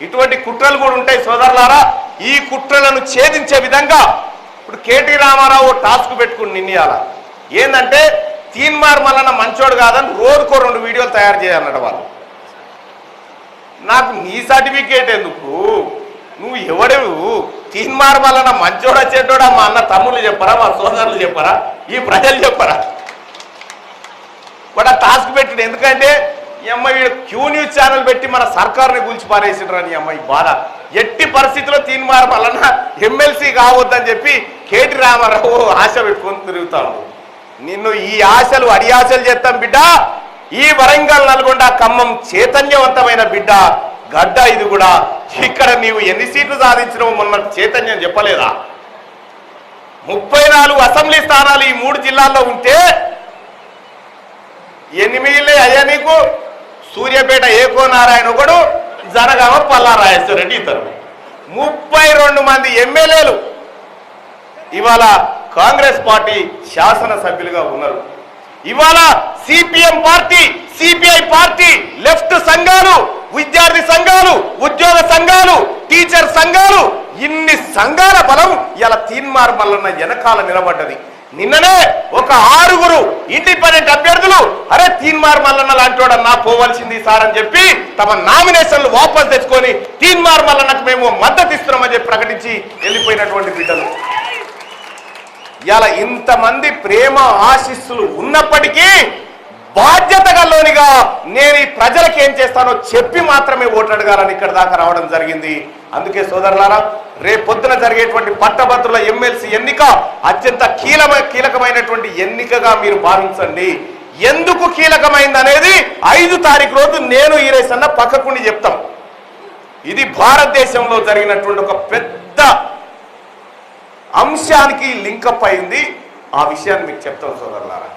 ఇటువంటి కుట్రలు కూడా ఉంటాయి సోదరులారా. ఈ కుట్రలను ఛేదించే విధంగా ఇప్పుడు కేటీ రామారావు టాస్క్ పెట్టుకుని నిన్నయాల ఏంటంటే తీన్మార్ మల్లన్న మంచోడు కాదని రోజుకో 2 వీడియోలు తయారు చేయాలన్నట వాళ్ళు. నాకు నీ సర్టిఫికేట్ ఎందుకు? నువ్వు ఎవడవు? తీన్మార్ మల్లన్న మంచోడా చెడ్డోడా మా అన్న తమ్ముళ్ళు చెప్పరా, మా సోదరులు చెప్పరా, ఈ ప్రజలు చెప్పరా? కూడా టాస్క్ పెట్టిండు. ఎందుకంటే ఈ అమ్మాయి క్యూ న్యూస్ ఛానల్ పెట్టి మన సర్కారుని గురించి పారేసిండ్రు అని అమ్మాయి బాధ. ఎట్టి పరిస్థితుల్లో తీన్మార్ మల్లన్న ఎమ్మెల్సీ కావద్దని చెప్పి కేటీ రామారావు ఆశ పెట్టుకొని తిరుగుతాడు. నిన్ను ఈ ఆశలు అడియాశలు చేస్తాం బిడ్డ. ఈ వరంగల్, నల్గొండ, ఖమ్మం చైతన్యవంతమైన బిడ్డ గడ్డ ఇది కూడా. ఇక్కడ నీవు ఎన్ని సీట్లు సాధించినావు మొన్న చైతన్యం చెప్పలేదా? 34 అసెంబ్లీ స్థానాలు ఈ 3 జిల్లాల్లో ఉంటే 8 అయ్యా నీకు. సూర్యాపేట ఏకో నారాయణ ఒకడు, జనగామ పల్లారాజేశ్వరరెడ్డి ఇద్దరు, 32 మంది ఎమ్మెల్యేలు ఇవాళ కాంగ్రెస్ పార్టీ శాసనసభ్యులుగా ఉన్నారు. ఇవాళ CPM party, CPI party, left సంఘాలు, విద్యార్థి సంఘాలు, ఉద్యోగ సంఘాలు, టీచర్ సంఘాలు, ఇన్ని సంఘాల బలం ఇలా తీన్మార్ మల్లన్న వెనకాల నిలబడ్డది. నిన్ననే ఒక 6 ఇండిపెండెంట్ అభ్యర్థులు అరే తీన్మార్ మల్లన్న లాంటోడన్నా పోవలసింది సార్ అని చెప్పి తమ నామినేషన్లు వాపస్ తెచ్చుకొని తీన్మార్ మల్లన్నకు మేము మద్దతు ఇస్తున్నామని చెప్పి ప్రకటించి వెళ్ళిపోయినటువంటి బిడ్డలు. ఇలా ఇంతమంది ప్రేమ ఆశీస్సులు ఉన్నప్పటికీ బాధ్యత గల్లోనిగా నేను ఈ ప్రజలకు ఏం చేస్తానో చెప్పి మాత్రమే ఓట్లు అడగాలని ఇక్కడ దాకా రావడం జరిగింది. అందుకే సోదరులారా, రేపొద్దున జరిగేటువంటి పట్టభద్రుల ఎమ్మెల్సీ ఎన్నిక అత్యంత కీలకమైనటువంటి ఎన్నికగా మీరు భావించండి. ఎందుకు కీలకమైంది అనేది 5 తారీఖు రోజు నేను ఈ రేసన్న పక్కకుండి చెప్తాం. ఇది భారతదేశంలో జరిగినటువంటి ఒక పెద్ద అంశానికి లింకప్ అయింది. ఆ విషయాన్ని మీకు చెప్తాం సోదరులారా.